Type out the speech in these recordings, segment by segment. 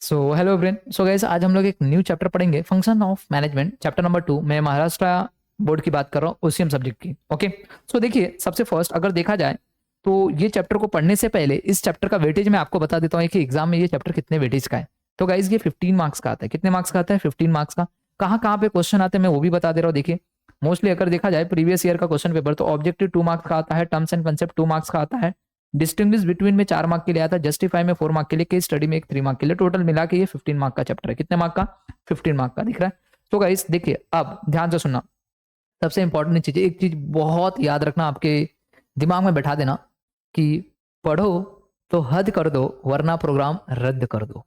So hello everyone. So guys, आज हम लोग एक न्यू चैप्टर पढ़ेंगे, function of management, chapter number 2। मैं महाराष्ट्र बोर्ड की बात कर रहा हूँ, ओसीएम सब्जेक्ट की। ओके, सो देखिए, सबसे फर्स्ट अगर देखा जाए तो ये चैप्टर को पढ़ने से पहले इस चैप्टर का वेटेज मैं आपको बता देता हूँ कि एग्जाम में ये चैप्टर कितने वेटेज का है। तो गाइस, ये 15 मार्क्स का आता है। कितने मार्क्स का आता है? 15 मार्क्स का। कहाँ कहाँ पे क्वेश्चन आते हैं मैं वो भी बता दे रहा हूँ। देखिए, मोस्टली अगर देखा जाए प्रीवियस ईयर का क्वेश्चन पेपर तो ऑब्जेक्टिव 2 मार्क्स का आता है, टर्म्स एंड कंसेप्ट 2 मार्क्स का आता है, डिस्टिंग्विश बिटवीन में 4 मार्क के लिए आता है, जस्टिफाई में 4 मार्क के लिए, केस स्टडी में एक 3 मार्क के लिए। टोटल मिला के ये 15 मार्क का चैप्टर है। कितने मार्क का? 15 मार्क का। दिख रहा है? तो गाइस देखिए, अब ध्यान से सुनना। सबसे इंपॉर्टेंट चीज, एक चीज बहुत याद रखना, आपके दिमाग में बैठा देना कि पढ़ो तो हद कर दो वरना प्रोग्राम रद्द कर दो।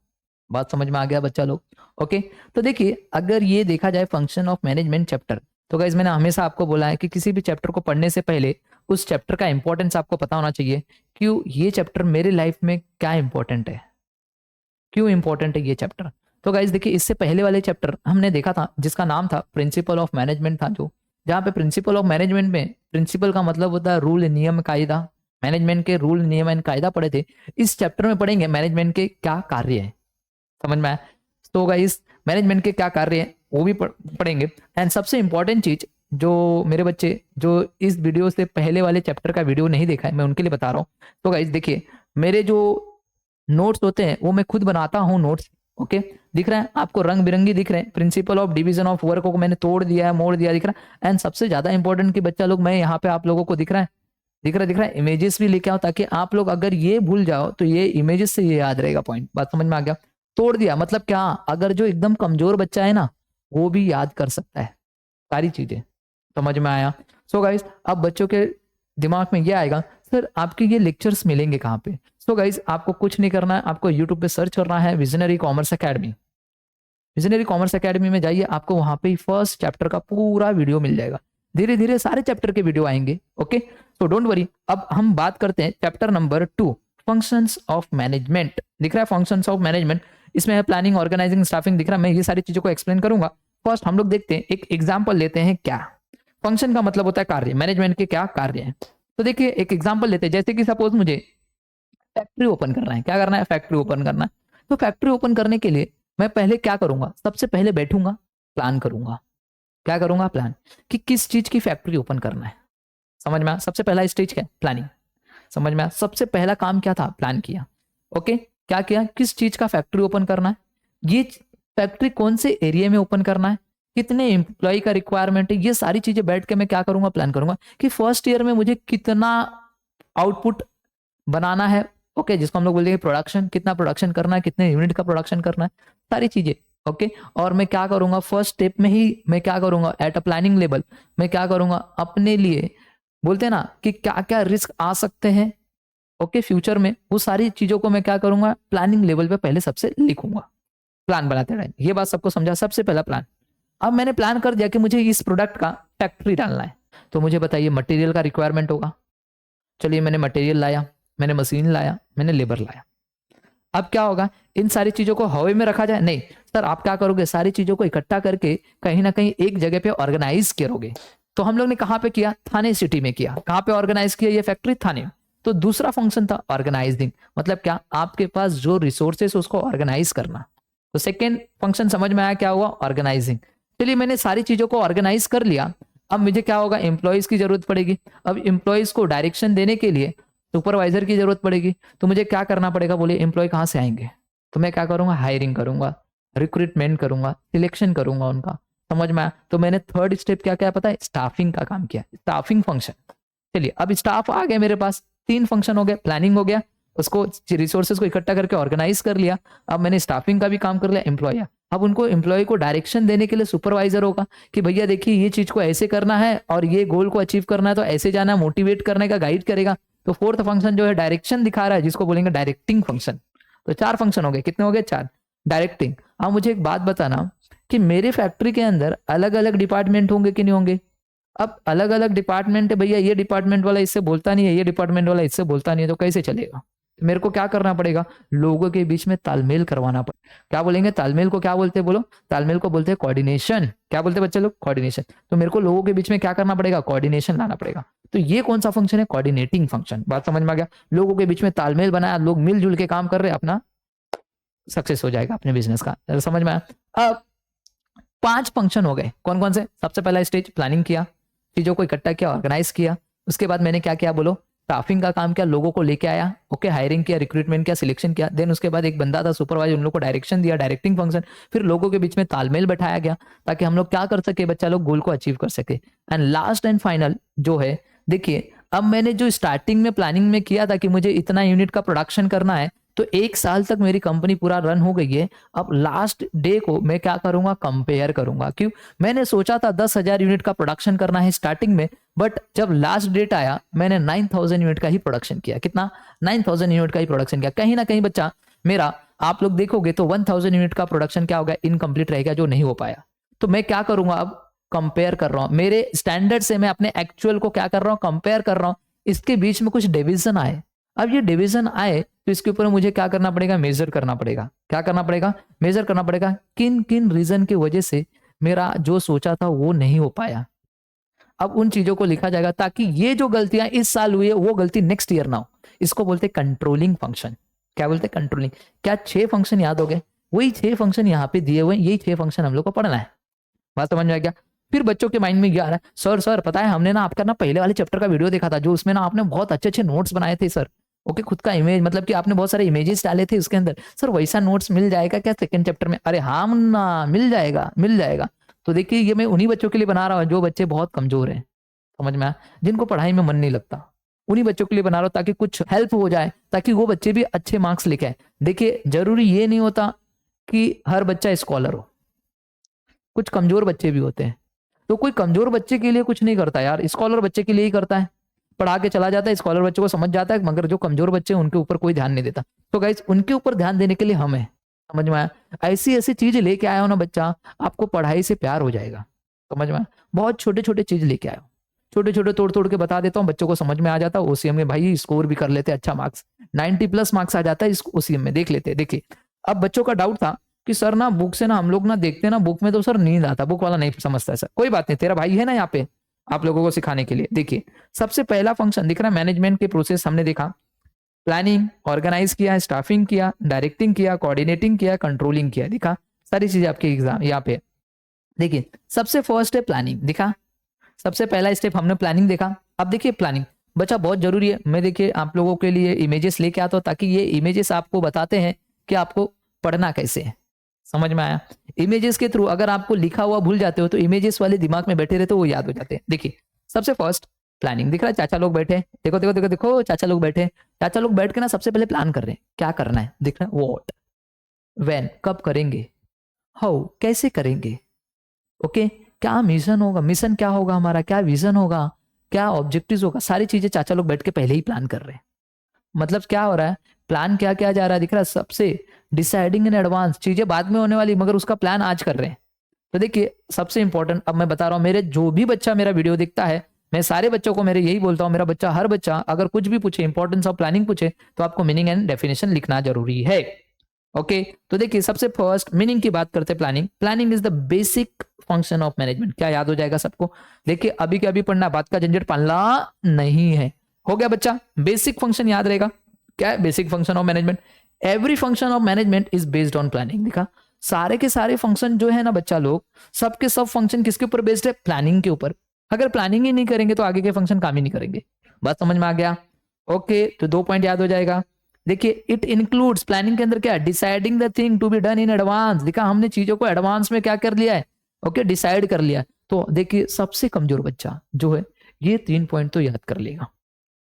बात समझ में आ गया बच्चा लोग? ओके, तो देखिए, अगर ये देखा जाए फंक्शन ऑफ मैनेजमेंट चैप्टर, तो गाइस मैंने हमेशा आपको बोला है कि किसी भी चैप्टर को पढ़ने से पहले उस चैप्टर का इंपॉर्टेंस आपको पता होना चाहिए। क्यों ये चैप्टर मेरे लाइफ में क्या इंपॉर्टेंट है, क्यों इंपॉर्टेंट है ये चैप्टर। तो गाइस देखिए, इससे पहले वाले चैप्टर हमने देखा था जिसका नाम था प्रिंसिपल ऑफ मैनेजमेंट था, जो जहाँ पे प्रिंसिपल ऑफ मैनेजमेंट में प्रिंसिपल का मतलब होता है रूल नियम कायदा, मैनेजमेंट के रूल नियम एंड कायदा पढ़े थे। इस चैप्टर में पढ़ेंगे मैनेजमेंट के क्या कार्य है। समझ में आया? तो गाइस, मैनेजमेंट के क्या कार्य है वो भी पढ़ेंगे। एंड सबसे इंपॉर्टेंट चीज, जो मेरे बच्चे जो इस वीडियो से पहले वाले चैप्टर का वीडियो नहीं देखा है, मैं उनके लिए बता रहा हूँ। तो गाइस देखिए, मेरे जो नोट्स होते हैं वो मैं खुद बनाता हूँ नोट्स। ओके, दिख रहा है आपको? रंग बिरंगी दिख रहे हैं। Principle of division of work को मैंने तोड़ दिया है, मोड़ दिया, दिख रहा है। एंड सबसे ज्यादा इंपॉर्टेंट कि बच्चा लोग, मैं यहाँ पे आप लोगों को दिख रहा है, दिख रहा है इमेजेस भी लेके आओ, ताकि आप लोग अगर ये भूल जाओ तो ये इमेजेस से ये याद रहेगा पॉइंट। बात समझ में आ गया? तोड़ दिया मतलब क्या? अगर जो एकदम कमजोर बच्चा है ना, वो भी याद कर सकता है सारी चीजें। समझ में आया? सो गाइस, अब बच्चों के दिमाग में ये आएगा, सर आपके ये लेक्चर्स मिलेंगे कहाँ पे? सो गाइस, आपको कुछ नहीं करना है, आपको यूट्यूब पे सर्च करना है visionary commerce academy. Visionary commerce academy में जाइए, आपको वहां पे फर्स्ट चैप्टर का पूरा वीडियो मिल जाएगा। धीरे धीरे सारे चैप्टर के वीडियो आएंगे। Okay, so don't worry. अब हम बात करते हैं chapter number 2, functions of management. दिख रहा है फंक्शंस ऑफ मैनेजमेंट? इसमें है प्लानिंग, ऑर्गेनाइजिंग, स्टाफिंग। दिख रहा है? मैं ये सारी चीजों को एक्सप्लेन करूंगा। फर्स्ट हम लोग देखते हैं, एक एग्जाम्पल लेते हैं। क्या फंक्शन का मतलब होता है? कार्य। मैनेजमेंट के क्या कार्य है? तो देखिए, एक एग्जाम्पल लेते हैं। जैसे कि सपोज मुझे फैक्ट्री ओपन करना है। क्या करना है? फैक्ट्री ओपन करना है। तो फैक्ट्री ओपन करने के लिए मैं पहले क्या करूंगा? सबसे पहले बैठूंगा, प्लान करूंगा। क्या करूंगा? प्लान, कि किस चीज की फैक्ट्री ओपन करना है। समझ में आया? सबसे पहला स्टेज क्या है? प्लानिंग। समझ में आया? सबसे पहला काम क्या था? प्लान किया। ओके, क्या किया? किस चीज का फैक्ट्री ओपन करना है, ये फैक्ट्री कौन से एरिया में ओपन करना है, कितने एम्प्लॉय का रिक्वायरमेंट है, ये सारी चीजें बैठ के मैं क्या करूंगा? प्लान करूंगा कि फर्स्ट ईयर में मुझे कितना आउटपुट बनाना है। ओके, जिसको हम लोग बोलते हैं प्रोडक्शन, कितना प्रोडक्शन करना है, कितने यूनिट का प्रोडक्शन करना है, सारी चीजें। ओके, और मैं क्या करूंगा? फर्स्ट स्टेप में ही मैं क्या करूंगा? एट अ प्लानिंग लेवल मैं क्या करूंगा? अपने लिए बोलते हैं ना कि क्या क्या रिस्क आ सकते हैं ओके फ्यूचर में, वो सारी चीजों को मैं क्या करूंगा? प्लानिंग लेवल पे पहले सबसे लिखूंगा, प्लान बनाते रहें। ये बात सबको समझा? सबसे पहला प्लान। अब मैंने प्लान कर दिया कि मुझे इस प्रोडक्ट का फैक्ट्री डालना है, तो मुझे बताइए मटेरियल का रिक्वायरमेंट होगा। चलिए, मैंने मटेरियल लाया, मैंने मशीन लाया, मैंने लेबर लाया। अब क्या होगा? इन सारी चीजों को हवा में रखा जाए? नहीं सर, आप क्या करोगे? सारी चीजों को इकट्ठा करके कहीं ना कहीं एक जगह पे ऑर्गेनाइज करोगे। तो हम लोग ने कहां पे किया? थाने सिटी में किया। कहां पे ऑर्गेनाइज किया ये फैक्ट्री? थाने में। तो दूसरा फंक्शन था ऑर्गेनाइजिंग, मतलब क्या? आपके पास जो रिसोर्सेस उसको ऑर्गेनाइज करना। तो सेकेंड फंक्शन समझ में आया क्या हुआ? ऑर्गेनाइजिंग। चलिए, मैंने सारी चीजों को ऑर्गेनाइज कर लिया। अब मुझे क्या होगा? एम्प्लॉयज की जरूरत पड़ेगी। अब एम्प्लॉयज को डायरेक्शन देने के लिए सुपरवाइजर की जरूरत पड़ेगी। तो मुझे क्या करना पड़ेगा? बोलिए, एम्प्लॉय कहाँ से आएंगे? तो मैं क्या करूंगा? हायरिंग करूंगा, रिक्रूटमेंट करूंगा, सिलेक्शन करूंगा उनका। समझ में आया? तो मैंने थर्ड स्टेप क्या क्या पता है? स्टाफिंग का काम किया, स्टाफिंग फंक्शन। चलिए, अब स्टाफ आ गए मेरे पास। 3 फंक्शन हो गए, प्लानिंग हो गया, उसको रिसोर्सेज को इकट्ठा करके ऑर्गेनाइज कर लिया। अब मैंने स्टाफिंग का भी काम कर लिया, एम्प्लॉय। अब उनको एम्प्लॉय को डायरेक्शन देने के लिए सुपरवाइजर होगा कि भैया देखिए, ये चीज को ऐसे करना है और ये गोल को अचीव करना है, तो ऐसे जाना है, मोटिवेट करने का, गाइड करेगा। तो फोर्थ फंक्शन जो है डायरेक्शन दिखा रहा है, जिसको बोलेंगे डायरेक्टिंग फंक्शन। तो 4 फंक्शन हो गए। कितने हो गए? 4। डायरेक्टिंग। अब मुझे एक बात बताना कि मेरे फैक्ट्री के अंदर अलग अलग डिपार्टमेंट होंगे कि नहीं होंगे? अब अलग अलग डिपार्टमेंट है भैया, ये डिपार्टमेंट वाला इससे बोलता नहीं है, ये डिपार्टमेंट वाला इससे बोलता नहीं है, तो कैसे चलेगा? तो मेरे को क्या करना पड़ेगा? लोगों के बीच में तालमेल करवाना पड़ेगा। क्या बोलेंगे? तालमेल को क्या बोलते हैं? बोलो। तालमेल को बोलते हैं कोऑर्डिनेशन। क्या बोलते हैं बच्चे लोग? कोऑर्डिनेशन। तो मेरे को लोगों के बीच में क्या करना पड़ेगा? कोऑर्डिनेशन लाना पड़ेगा। तो ये कौन सा फंक्शन है? Coordinating function. बात समझ में आ गया? लोगों के बीच में तालमेल बनाया, लोग मिलजुल के काम कर रहे हैं, अपना सक्सेस हो जाएगा अपने बिजनेस का। समझ में आया? अब 5 फंक्शन हो गए, कौन कौन से? सबसे पहला स्टेज प्लानिंग किया, चीजों को इकट्ठा किया, ऑर्गेनाइज किया। उसके बाद मैंने क्या किया बोलो? स्टाफिंग का काम किया, लोगों को लेके आया, ओके, हायरिंग किया, रिक्रूटमेंट किया, सिलेक्शन किया। देन उसके बाद एक बंदा था सुपरवाइजर, उन लोगों को डायरेक्शन दिया, डायरेक्टिंग फंक्शन। फिर लोगों के बीच में तालमेल बैठाया गया ताकि हम लोग क्या कर सके, बच्चा लोग गोल को अचीव कर सके। एंड लास्ट एंड फाइनल जो है, देखिए अब मैंने जो स्टार्टिंग में प्लानिंग में किया था कि मुझे इतना यूनिट का प्रोडक्शन करना है, तो 1 साल तक मेरी कंपनी पूरा रन हो गई है। अब लास्ट डे को मैं क्या करूंगा? कंपेयर करूंगा। क्यों? मैंने सोचा था 10,000 यूनिट का प्रोडक्शन करना है स्टार्टिंग में, बट जब लास्ट डेट आया मैंने 9,000 यूनिट का ही प्रोडक्शन किया। कितना? 9,000 यूनिट का ही प्रोडक्शन किया। कहीं ना कहीं बच्चा मेरा, आप लोग देखोगे तो 1,000 यूनिट का प्रोडक्शन क्या हो गया? इनकम्प्लीट रह गया, जो नहीं हो पाया। तो मैं क्या करूंगा? अब कंपेयर कर रहा हूं, मेरे स्टैंडर्ड से मैं अपने एक्चुअल को क्या कर रहा हूं? कंपेयर कर रहा हूं। इसके बीच में कुछ डिवीजन आए। अब ये डिवीजन आए तो इसके ऊपर मुझे क्या करना पड़ेगा? मेजर करना पड़ेगा। क्या करना पड़ेगा? मेजर करना पड़ेगा। किन किन रीजन की वजह से मेरा जो सोचा था वो नहीं हो पाया। अब उन चीजों को लिखा जाएगा ताकि ये जो गलतियां इस साल हुई है वो गलती नेक्स्ट ईयर ना हो। इसको बोलते हैं कंट्रोलिंग फंक्शन। क्या बोलते हैं? कंट्रोलिंग। क्या 6 फंक्शन याद हो गए? वही 6 फंक्शन यहाँ पे दिए हुए हैं, यही 6 फंक्शन हम लोग को पढ़ना है। बात समझ में आ गया? फिर बच्चों के माइंड में ये आ रहा है, सर सर पता है हमने ना आपका ना पहले वाले चैप्टर का वीडियो देखा था, जो उसमें ना आपने बहुत अच्छे अच्छे नोट्स बनाए थे सर। ओके, खुद का इमेज, मतलब कि आपने बहुत सारे इमेजेस डाले थे उसके अंदर। सर वैसा नोट्स मिल जाएगा क्या सेकंड चैप्टर में? अरे हाँ मुन्ना, मिल जाएगा मिल जाएगा। तो देखिए ये मैं उन्हीं बच्चों के लिए बना रहा हूँ जो बच्चे बहुत कमजोर हैं। समझ में आया? जिनको पढ़ाई में मन नहीं लगता, उन्हीं बच्चों के लिए बना रहा हूँ ताकि कुछ हेल्प हो जाए, ताकि वो बच्चे भी अच्छे मार्क्स लेके आए। देखिए जरूरी ये नहीं होता कि हर बच्चा स्कॉलर हो, कुछ कमजोर बच्चे भी होते हैं। तो कोई कमजोर बच्चे के लिए कुछ नहीं करता यार, स्कॉलर बच्चे के लिए ही करता है। पढ़ा के चला जाता है, स्कॉलर बच्चे को समझ जाता है, मगर जो कमजोर बच्चे हैं उनके ऊपर कोई ध्यान नहीं देता। तो गाइस उनके ऊपर ध्यान देने के लिए हम हैं। समझ में आया? ऐसी ऐसी चीज लेके आया हो ना बच्चा, आपको पढ़ाई से प्यार हो जाएगा। समझ में आया? बहुत छोटे छोटे चीज लेके आया हो, छोटे छोटे तोड़ तोड़ के बता देता हूँ, बच्चों को समझ में आ जाता है। ओसीएम में भाई स्कोर भी कर लेते, अच्छा मार्क्स 90+ मार्क्स आ जाता है इस ओसीएम में, देख लेते। देखिए अब बच्चों का डाउट था कि सर ना बुक से ना हम लोग ना देखते ना, बुक में तो सर नींद आता, बुक वाला नहीं समझता है सर। कोई बात नहीं, तेरा भाई है ना यहाँ पे आप लोगों को सिखाने के लिए। देखिए सबसे पहला फंक्शन दिख रहा है, मैनेजमेंट के प्रोसेस हमने देखा। प्लानिंग, ऑर्गेनाइज किया, स्टाफिंग किया, डायरेक्टिंग किया, कोऑर्डिनेटिंग किया, कंट्रोलिंग किया। दिखा सारी चीजें आपके एग्जाम यहाँ पे। देखिए सबसे फर्स्ट है प्लानिंग। दिखा सबसे पहला स्टेप हमने प्लानिंग देखा। अब देखिए प्लानिंग बच्चा बहुत जरूरी है। मैं देखिए आप लोगों के लिए इमेजेस लेके आता हूं ताकि ये इमेजेस आपको बताते हैं कि आपको पढ़ना कैसे है। समझ में आया? इमेजेस के थ्रू अगर आपको लिखा हुआ भूल जाते हो तो इमेजेस वाले दिमाग में बैठे रहते हो, वो याद हो जाते हैं। देखिए सबसे फर्स्ट प्लानिंग दिख रहा है, चाचा लोग बैठे, देखो देखो देखो देखो, चाचा लोग बैठे। चाचा लोग बैठ के ना सबसे पहले प्लान कर रहे हैं क्या करना है। दिख रहा है व्हाट, व्हेन कब करेंगे, हाउ कैसे करेंगे, ओके क्या मिशन होगा, मिशन क्या होगा हमारा, क्या विजन होगा, क्या ऑब्जेक्टिव्स होगा, सारी चीजें चाचा लोग बैठ के पहले ही प्लान कर रहे हैं। मतलब क्या हो रहा है, प्लान क्या क्या जा रहा है दिख रहा है। सबसे डिसाइडिंग इन एडवांस, चीजें बाद में होने वाली मगर उसका प्लान आज कर रहे हैं। तो देखिए सबसे इंपॉर्टेंट, अब मैं बता रहा हूं, मेरे जो भी बच्चा मेरा वीडियो देखता है, मैं सारे बच्चों को मेरे यही बोलता हूं, मेरा बच्चा हर बच्चा अगर कुछ भी पूछे, इंपॉर्टेंस ऑफ प्लानिंग पूछे, तो आपको मीनिंग एंड डेफिनेशन लिखना जरूरी है। ओके तो देखिए सबसे फर्स्ट मीनिंग की बात करते हैं। Planning, planning is the basic function of management. क्या याद हो जाएगा सबको? देखिए अभी के अभी पढ़ना, बात का झंझट पालना नहीं है। हो गया बच्चा? बेसिक फंक्शन याद रहेगा। क्या है basic function of management? Every function of management is based on planning. देखा सारे के सारे फंक्शन जो है ना बच्चा लोग, सबके सब फंक्शन किसके ऊपर बेस्ड है? प्लानिंग के ऊपर। अगर प्लानिंग ही नहीं करेंगे तो आगे के फंक्शन काम ही नहीं करेंगे। बात समझ में आ गया? ओके तो 2 पॉइंट याद हो जाएगा। देखिए इट इंक्लूड्स, प्लानिंग के अंदर क्या है? Deciding the thing to be done in advance. देखा हमने चीजों को एडवांस में क्या कर लिया है? ओके डिसाइड कर लिया। तो देखिए सबसे कमजोर बच्चा जो है ये 3 पॉइंट तो याद कर लेगा,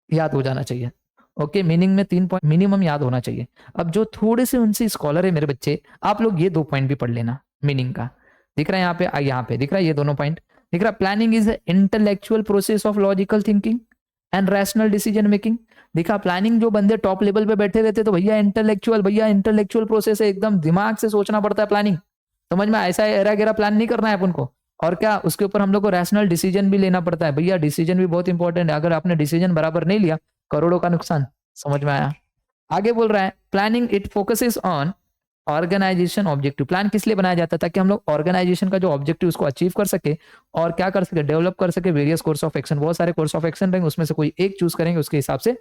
याद हो जाना चाहिए। ओके मीनिंग में 3 पॉइंट मिनिमम याद होना चाहिए। अब जो थोड़े से उनसे स्कॉलर है मेरे बच्चे, आप लोग ये 2 पॉइंट भी पढ़ लेना मीनिंग का। दिख रहा है यहाँ पे दिख रहा है ये दोनों पॉइंट दिख रहा है। Planning is intellectual process of logical thinking and rational decision making. देखा प्लानिंग जो बंदे टॉप लेवल पे बैठे रहते तो भैया इंटेलेक्चुअल प्रोसेस है, एकदम दिमाग से सोचना पड़ता है प्लानिंग। समझ में? ऐसा एरा गेरा प्लान नहीं करना है अपन को। और क्या उसके ऊपर हम लोग को रैशनल डिसीजन भी लेना पड़ता है। भैया डिसीजन भी बहुत इंपॉर्टेंट है, अगर आपने डिसीजन बराबर नहीं लिया करोड़ों का नुकसान। समझ में आया? आगे बोल रहा है planning it focuses on organization objective. Plan किस लिए बनाया जाता है? ताकि हम लोग ऑर्गेनाइजेशन का जो ऑब्जेक्टिव उसको अचीव कर सके और क्या कर सके? डेवलप कर सके वेरियस कोर्स ऑफ एक्शन। बहुत सारे कोर्स ऑफ एक्शन रहेंगे, उसमें से कोई एक चूज करेंगे, उसके हिसाब से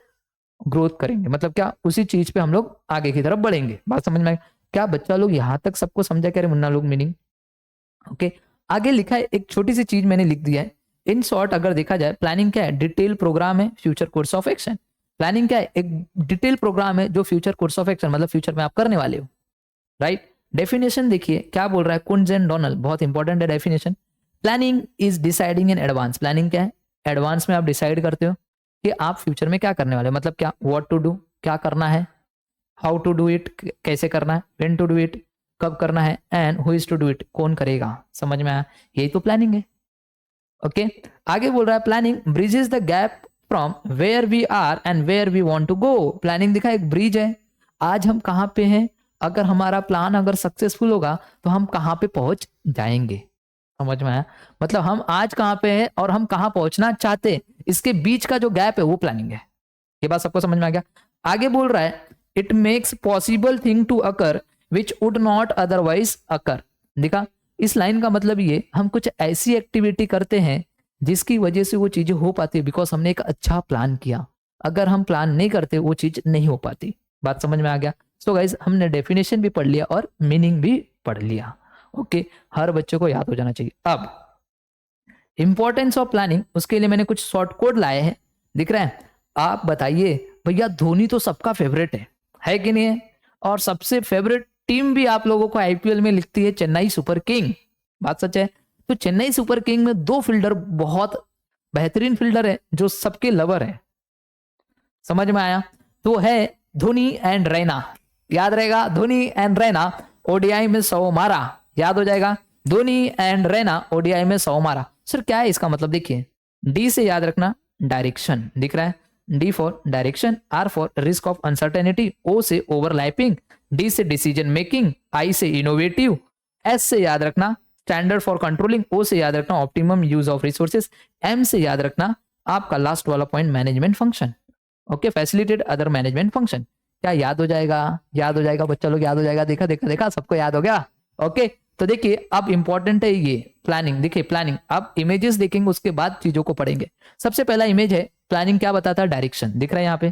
ग्रोथ करेंगे। मतलब क्या उसी चीज पे हम लोग आगे की तरफ बढ़ेंगे। बात समझ में आई? क्या बच्चा लोग यहाँ तक सबको समझा क्या रे मुन्ना लोग मीनिंग? ओके, आगे लिखा है एक छोटी सी चीज मैंने लिख दिया है। इन शॉर्ट अगर देखा जाए प्लानिंग क्या है? डिटेल प्रोग्राम है, future course of action. Planning क्या है? एक डिटेल प्रोग्राम है जो फ्यूचर कोर्स ऑफ एक्शन मतलब फ्यूचर में आप करने वाले हो, राइट? डेफिनेशन देखिए क्या बोल रहा है कुंज एंड डोनल, बहुत इंपॉर्टेंट है definition. Planning is deciding in advance. Planning क्या है? एडवांस में आप डिसाइड करते हो कि आप फ्यूचर में क्या करने वाले हो, मतलब क्या, व्हाट टू डू, क्या करना है, हाउ टू डू इट, कैसे करना है, व्हेन टू डू इट, कब करना है, and who is to do it, कौन करेगा। समझ में आया? यही तो प्लानिंग है। ओके, आगे बोल रहा है planning bridges the gap from where we are and where we want to go. Planning दिखा एक ब्रिज है, आज हम कहाँ पे हैं, अगर हमारा प्लान अगर सक्सेसफुल होगा तो हम कहाँ पे पहुंच जाएंगे। समझ में आया? मतलब हम आज कहाँ पे हैं और हम कहाँ पहुंचना चाहते हैं, इसके बीच का जो गैप है वो प्लानिंग है। ये बात सबको समझ में आ गया? आगे बोल रहा है it makes possible thing to occur which would not otherwise occur. देखा, इस लाइन का मतलब ये, हम कुछ ऐसी एक्टिविटी करते हैं जिसकी वजह से वो चीजें हो पाती है बिकॉज हमने एक अच्छा प्लान किया। अगर हम प्लान नहीं करते वो चीज नहीं हो पाती। बात समझ में आ गया? सो गाइस हमने डेफिनेशन भी पढ़ लिया और मीनिंग भी पढ़ लिया। ओके, हर बच्चे को याद हो जाना चाहिए। अब इंपॉर्टेंस ऑफ प्लानिंग, उसके लिए मैंने कुछ शॉर्ट कोड लाए हैं, दिख रहा है? आप बताइए भैया, धोनी तो सबका फेवरेट है कि नहीं है? और सबसे फेवरेट टीम भी आप लोगों को आईपीएल में लिखती है चेन्नई सुपर किंग। बात सच है? तो चेन्नई सुपर किंग में दो फील्डर बहुत बेहतरीन फील्डर है जो सबके लवर है। समझ में आया? तो है धोनी एंड रैना। याद रहेगा, धोनी एंड रैना ओडीआई में 100 मारा, याद हो जाएगा। धोनी एंड रैना ओडीआई में 100 मारा। सर क्या है इसका मतलब? देखिए, डी से याद रखना डायरेक्शन, दिख रहा है? D for direction, R for risk of uncertainty, O से ओवरलैपिंग, डी से डिसीजन मेकिंग, आई से इनोवेटिव, एस से याद रखना स्टैंडर्ड फॉर कंट्रोलिंग, ओ से याद रखना optimum use of resources, M से याद रखना आपका लास्ट वाला point management function. Okay, facilitate other management function. क्या याद हो जाएगा? याद हो जाएगा बच्चा लोग, याद हो जाएगा। देखा देखा देखा, सबको याद हो गया। ओके, तो देखिए अब इंपॉर्टेंट है ये प्लानिंग। देखिए प्लानिंग, अब इमेजेस देखेंगे उसके बाद चीजों को पढ़ेंगे। सबसे पहला इमेज है प्लानिंग, क्या बताता है? डायरेक्शन। दिख रहा है यहाँ पे?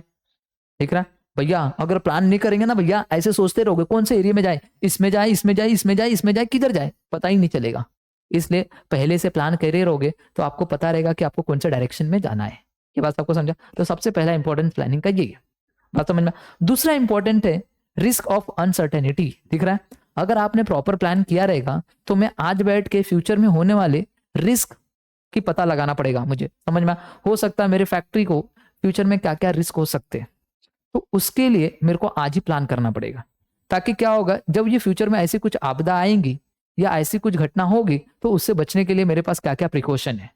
दिख रहा है भैया? अगर प्लान नहीं करेंगे ना भैया, ऐसे सोचते रहोगे कौन से एरिया में जाए, इसमें जाए, इसमें जाए, इसमें जाए, इसमें जाए, किधर जाए पता ही नहीं चलेगा। इसलिए पहले से प्लान करे रहोगे तो आपको पता रहेगा कि आपको कौन से डायरेक्शन में जाना है। ये बात आपको समझा? तो सबसे पहला इंपॉर्टेंट प्लानिंग का ये बात समझ में। दूसरा इंपॉर्टेंट है रिस्क ऑफ अनसर्टेनिटी। दिख रहा है? अगर आपने प्रॉपर प्लान किया रहेगा तो मैं आज बैठ के फ्यूचर में होने वाले रिस्क की पता लगाना पड़ेगा मुझे। समझ में? हो सकता है मेरे फैक्ट्री को फ्यूचर में क्या क्या रिस्क हो सकते हैं, तो उसके लिए मेरे को आज ही प्लान करना पड़ेगा। ताकि क्या होगा, जब ये फ्यूचर में ऐसी कुछ आपदा आएंगी या ऐसी कुछ घटना होगी तो उससे बचने के लिए मेरे पास क्या क्या प्रिकॉशन है।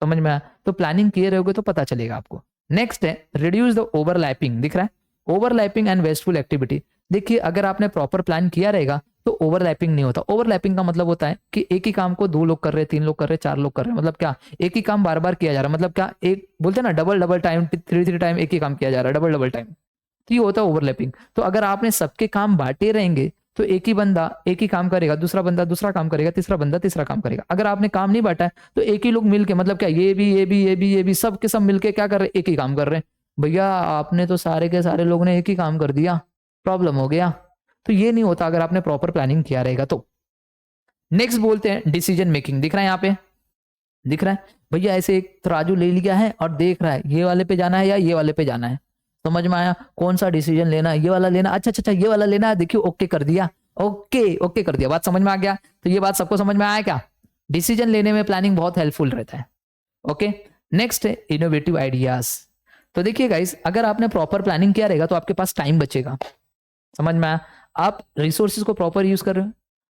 समझ में आया? तो प्लानिंग किए रहोगे तो पता चलेगा आपको। नेक्स्ट है रिड्यूस द ओवरलैपिंग। दिख रहा है? Overlapping and wasteful activity. देखिए अगर आपने प्रॉपर प्लान किया रहेगा तो ओवरलैपिंग नहीं होता। ओवरलैपिंग का मतलब होता है कि एक ही काम को 2 लोग कर रहे हैं, 3 लोग कर रहे हैं, 4 लोग कर रहे हैं। मतलब क्या, एक ही काम बार बार किया जा रहा है। मतलब क्या, एक बोलते हैं ना डबल डबल टाइम, 3 टाइम एक ही काम किया जा रहा है, डबल डबल टाइम। तो ये होता है ओवरलैपिंग। तो अगर आपने सबके काम बांटे रहेंगे तो एक ही बंदा एक ही काम करेगा, दूसरा बंदा दूसरा काम करेगा, तीसरा बंदा तीसरा काम करेगा। अगर आपने काम नहीं बांटा है तो एक ही लोग मिलके, मतलब क्या, ये भी ये भी ये भी ये भी सब के सब मिलके क्या कर रहे हैं? एक ही काम कर रहे हैं। भैया आपने तो सारे के सारे लोग ने एक ही काम कर दिया, प्रॉब्लम हो गया। तो ये नहीं होता अगर आपने प्रॉपर प्लानिंग किया रहेगा तो। नेक्स्ट बोलते हैं डिसीजन मेकिंग। दिख रहा है यहाँ पे? दिख रहा है? भैया ऐसे एक तराजू ले लिया है और देख रहा है ये वाले पे जाना है या ये वाले पे जाना है। समझ में आया? कौन सा डिसीजन लेना है? ये वाला लेना, अच्छा अच्छा अच्छा ये वाला लेना है। देखिए ओके कर दिया, ओके ओके कर दिया। बात समझ में आ गया? तो ये बात सबको समझ में आया क्या? डिसीजन लेने में प्लानिंग बहुत हेल्पफुल रहता है। ओके, नेक्स्ट है इनोवेटिव आइडियाज। तो देखिए गाइस, अगर आपने प्रॉपर प्लानिंग किया रहेगा तो आपके पास टाइम बचेगा। समझ में आया? आप रिसोर्सेज को प्रॉपर यूज कर रहे हो,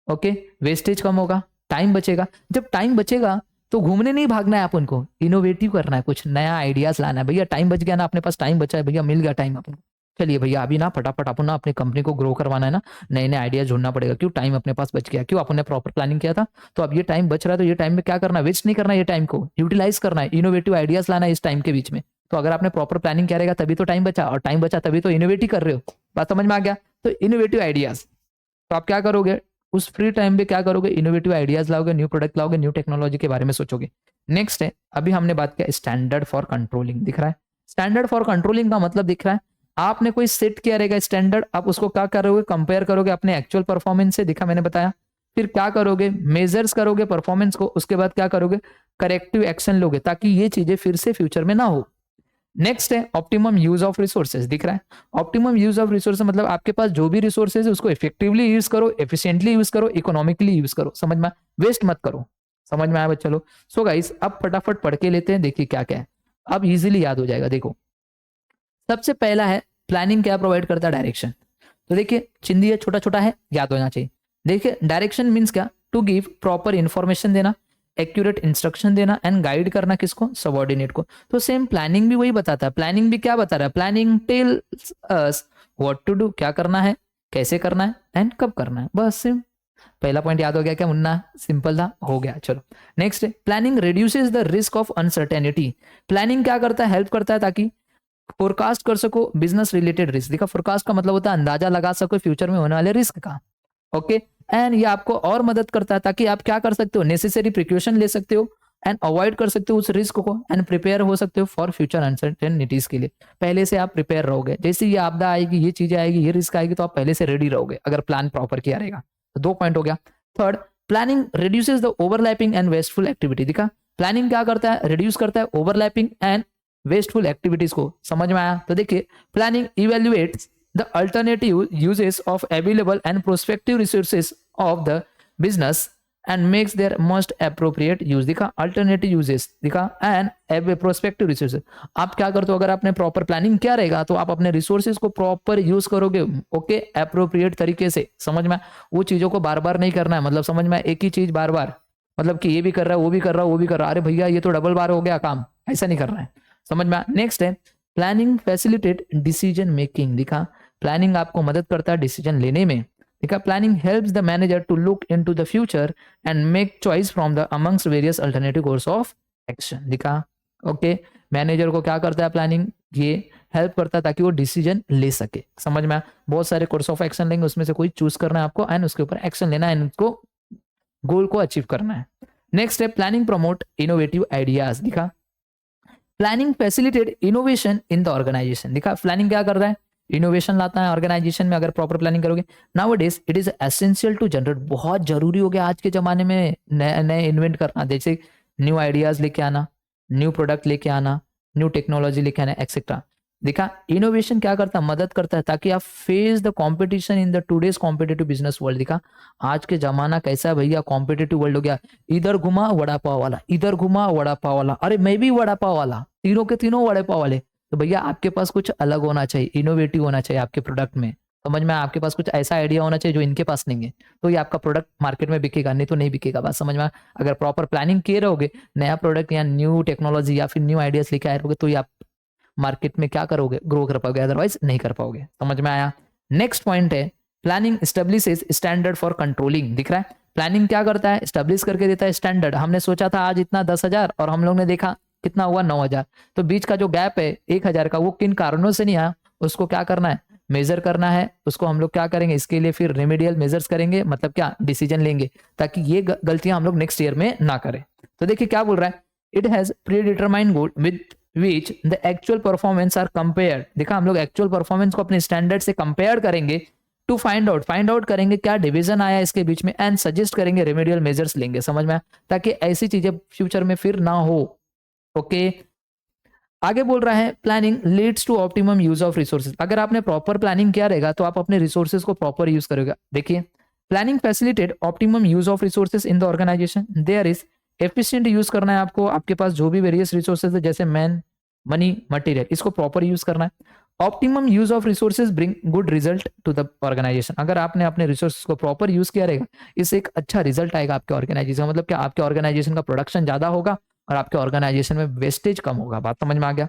ओके, वेस्टेज कम होगा, टाइम बचेगा। जब टाइम बचेगा तो घूमने नहीं भागना है, अपन को इनोवेटिव करना है, कुछ नया आइडियाज लाना है। भैया टाइम बच गया ना, अपने पास टाइम बचा है, भैया मिल गया टाइम अपन को, चलिए भैया अभी ना फटाफट अपन ना अपनी कंपनी को ग्रो करवाना है ना, नए नए आइडियाज ढूंढना पड़ेगा। क्यों? टाइम अपने पास बच गया। क्यों? अपन ने प्रॉपर प्लानिंग किया था। तो अब ये टाइम बच रहा है तो ये टाइम में क्या करना है? वेस्ट नहीं करना है, ये टाइम को यूटिलाइज करना है, इनोवेटिव आइडियाज लाना है इस टाइम के बीच में। तो अगर आपने प्रॉपर प्लानिंग किया रहेगा तभी तो टाइम बचा, और टाइम बचा तभी तो इनोवेटिव कर रहे हो। बात समझ में आ गया? तो इनोवेटिव आइडियाज, तो आप क्या करोगे उस फ्री टाइम में? क्या करोगे? इनोवेटिव आइडियाज लाओगे, न्यू प्रोडक्ट लाओगे, न्यू टेक्नोलॉजी के बारे में सोचोगे। नेक्स्ट है, अभी हमने बात किया स्टैंडर्ड फॉर कंट्रोलिंग। दिख रहा है? स्टैंडर्ड फॉर कंट्रोलिंग का मतलब दिख रहा है आपने कोई सेट किया रहेगा स्टैंडर्ड, आप उसको क्या करोगे, कंपेयर करोगे अपने एक्चुअल परफॉर्मेंस से, दिखा मैंने बताया। फिर क्या करोगे, मेजर्स करोगे परफॉर्मेंस को, उसके बाद क्या करोगे, करेक्टिव एक्शन लोगे ताकि ये चीजें फिर से फ्यूचर में ना हो। नेक्स्ट है ऑप्टिमम यूज ऑफ रिसोर्सेज, दिख रहा है। ऑप्टिमम यूज ऑफ रिसोर्सेज मतलब आपके पास जो भी रिसोर्सेज है उसको इफेक्टिवली यूज करो, एफिशिएंटली यूज करो, इकोनॉमिकली यूज करो, समझ में, वेस्ट मत करो। समझ में आया बच्चा लोग? सो गाइस अब फटाफट पढ़ के लेते हैं, देखिए क्या क्या है, अब इजीली याद हो जाएगा। देखो सबसे पहला है प्लानिंग क्या प्रोवाइड करता है, डायरेक्शन। तो देखिए चिंदी है, छोटा छोटा है, याद होना चाहिए। देखिए डायरेक्शन मीन्स क्या, टू गिव प्रॉपर इंफॉर्मेशन देना, एक्यूरेट इंस्ट्रक्शन देना एंड गाइड करना, किसको, सबऑर्डिनेट को। तो सेम प्लानिंग भी वही बताता है। प्लानिंग भी क्या बता रहा है, planning tells us what to do, क्या करना है, कैसे करना है एंड कब करना है, बस सिम। पहला पॉइंट याद हो गया क्या मुन्ना, सिंपल था, हो गया। चलो next, planning reduces the risk of uncertainty. Planning क्या करता है, हेल्प करता है ताकि फोरकास्ट कर सको बिजनेस रिलेटेड रिस्क। देखा फोरकास्ट का मतलब होता है अंदाजा लगा सको फ्यूचर में होने वाले रिस्क का, ओके। एंड ये आपको और मदद करता है ताकि आप क्या कर सकते हो, नेसेसरी प्रिकॉशन ले सकते हो एंड अवॉइड कर सकते हो उस रिस्क को एंड प्रिपेयर हो सकते हो फॉर फ्यूचर अनसर्टेनिटीज के लिए। पहले से आप प्रिपेयर रहोगे, जैसे ये आपदा आएगी, ये चीजें आएगी, ये रिस्क आएगी, तो आप पहले से रेडी रहोगे अगर प्लान प्रॉपर किया रहेगा। तो 2 पॉइंट हो गया। Third, planning reduces the overlapping and wasteful activity. दिखा प्लानिंग क्या करता है, रिड्यूस करता है ओवरलैपिंग एंड वेस्टफुल एक्टिविटीज को। समझ में आया? तो देखिए planning evaluates the alternative uses of available and prospective resources of the business and makes their most appropriate use। दिखा alternative uses, दिखा and prospective resources। आप क्या करते हो, अगर आपने प्रॉपर प्लानिंग किया रहेगा तो आप अपने रिसोर्सेज को प्रॉपर यूज करोगे, ओके, अप्रोप्रिएट तरीके से। समझ में, वो चीजों को बार बार नहीं करना है, मतलब समझ में, एक ही चीज बार बार, मतलब कि ये भी कर रहा है, वो भी कर रहा है, वो भी कर रहा है, अरे भैया ये तो डबल बार हो गया काम, ऐसा नहीं करना है। समझ में। नेक्स्ट है प्लानिंग फैसिलिटेट डिसीजन मेकिंग। दिखा प्लानिंग आपको मदद करता है डिसीजन लेने में। देखा planning helps the manager to look into the future and make choice from the amongst various alternative course of action. दिखा ओके, मैनेजर को क्या करता है प्लानिंग, ये हेल्प करता है ताकि वो डिसीजन ले सके। समझ में, बहुत सारे कोर्स ऑफ एक्शन लेंगे, उसमें से कोई चूज करना है आपको एंड उसके ऊपर एक्शन लेना है एंड उसको गोल को अचीव करना है। नेक्स्ट है प्लानिंग प्रमोट इनोवेटिव आइडियाज। दिखा planning facilitate innovation in the organisation. दिखा प्लानिंग क्या कर रहा है, इनोवेशन लाता है ऑर्गेनाइजेशन में, अगर प्रॉपर प्लानिंग करोगे। Nowadays it is essential to generate, बहुत जरूरी हो गया आज के जमाने में नए नए इन्वेंट करना, जैसे न्यू आइडियाज लेके आना, न्यू प्रोडक्ट लेके आना, न्यू टेक्नोलॉजी लेके आना, एक्सेट्रा। देखा इनोवेशन क्या करता है, मदद करता है ताकि आप face the competition in the today's competitive business world. दिखा आज के जमाना कैसा है भैया, कॉम्पिटेटिव वर्ल्ड हो गया, इधर घुमा वड़ा पाव वाला, इधर घुमा वड़ा पाव वाला, अरे मैं भी वड़ा पाव वाला, तीनों के तीनों वड़े पाव वाले। तो भैया आपके पास कुछ अलग होना चाहिए, इनोवेटिव होना चाहिए आपके प्रोडक्ट में। समझ में, आपके पास कुछ ऐसा आइडिया होना चाहिए जो इनके पास नहीं है, तो ये आपका प्रोडक्ट मार्केट में बिकेगा, नहीं तो नहीं बिकेगा। बात समझ में, अगर प्रॉपर प्लानिंग किए रहोगे, नया प्रोडक्ट या न्यू टेक्नोलॉजी या फिर न्यू आइडियाज लेके आए रहोगे, तो ये आप मार्केट में क्या करोगे, ग्रो कर पाओगे, अदरवाइज नहीं कर पाओगे। समझ में आया? नेक्स्ट पॉइंट है planning establishes standard for controlling. दिख रहा है प्लानिंग क्या करता है, एस्टेब्लिश करके देता है स्टैंडर्ड। हमने सोचा था आज इतना 10,000 और हम लोग ने देखा कितना हुआ 9,000, तो बीच का जो गैप है 1,000 का, वो किन कारणों से नहीं आया, उसको क्या करना है, मेजर करना है। उसको हम लोग क्या करेंगे, इसके लिए फिर रेमेडियल मेजर्स करेंगे, मतलब क्या, डिसीजन लेंगे ताकि ये गलतियां हम लोग नेक्स्ट ईयर में ना करें। तो देखिए क्या बोल रहा है, it has predetermined goal with which the actual performance are compared. देखा हम लोग एक्चुअल परफॉर्मेंस को अपने स्टैंडर्ड से कंपेयर करेंगे टू फाइंड आउट करेंगे क्या डिवीजन आया इसके बीच में एंड सजेस्ट करेंगे, रेमेडियल मेजर्स लेंगे। समझ में, ताकि ऐसी चीजें फ्यूचर में फिर ना हो। ओके आगे बोल रहा है planning leads to optimum use of resources. अगर आपने प्रॉपर प्लानिंग किया रहेगा तो आप अपने रिसोर्सेज को प्रॉपर यूज करोगे। देखिए planning facilitate optimum use of resources in the organisation. There is efficient use करना है आपको, आपके पास जो भी वेरियस रिसोर्सेज है जैसे मैन, मनी, मटेरियल, इसको प्रॉपर यूज करना है। Optimum use of resources bring good result to the organisation. अगर आपने अपने रिसोर्सेज को प्रॉपर यूज किया रहेगा, इससे एक अच्छा रिजल्ट आएगा आपके ऑर्गेनाइजेशन, मतलब क्या आपके ऑर्गेनाइजेशन का प्रोडक्शन ज्यादा होगा और आपके ऑर्गेनाइजेशन में वेस्टेज कम होगा। बात समझ में आ गया?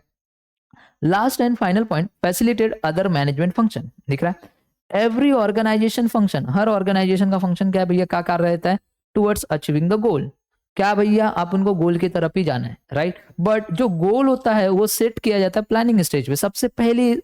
Last and final point facilitate other management function. दिख रहा है एवरी ऑर्गेनाइजेशन फंक्शन, हर ऑर्गेनाइजेशन का फंक्शन क्या है भैया, क्या कार्य रहता है, टुवर्ड्स अचीविंग द गोल। क्या भैया, आप उनको गोल की तरफ ही जाना है, राइट। बट जो गोल होता है वो सेट किया जाता है प्लानिंग स्टेज पे, सबसे पहले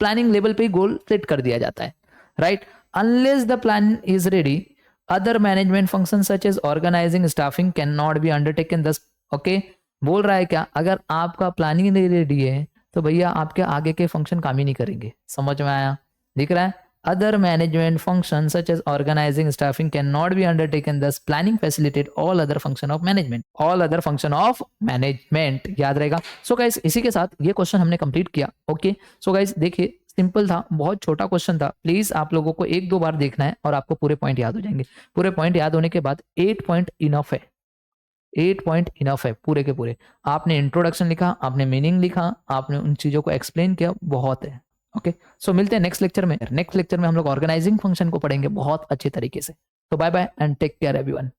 प्लानिंग लेवल पे ही गोल सेट कर दिया जाता है, right. Unless the plan is ready, other management function such as organising, staffing can not be undertaken. दस ओके बोल रहा है क्या, अगर आपका प्लानिंग नहीं रेडी है तो भैया आपके आगे के फंक्शन काम ही नहीं करेंगे। समझ में आया? दिख रहा है? Other management function such as organising staffing can not be undertaken, thus planning facilitate all other function of management. All other function of management याद रहेगा। सो गाइस इसी के साथ ये क्वेश्चन हमने कंप्लीट किया। ओके सो गाइस देखिए simple था, बहुत छोटा क्वेश्चन था। प्लीज आप लोगों को एक दो बार देखना है और आपको पूरे पॉइंट याद हो जाएंगे। पूरे पॉइंट याद होने के बाद 8 पॉइंट इनफ है। 8 पॉइंट इनफ है पूरे के पूरे। आपने इंट्रोडक्शन लिखा, आपने मीनिंग लिखा, आपने उन चीजों को एक्सप्लेन किया, बहुत है। ओके सो मिलते हैं नेक्स्ट लेक्चर में। नेक्स्ट लेक्चर में हम लोग ऑर्गेनाइजिंग फंक्शन को पढ़ेंगे बहुत अच्छे तरीके से। तो bye bye and take care everyone.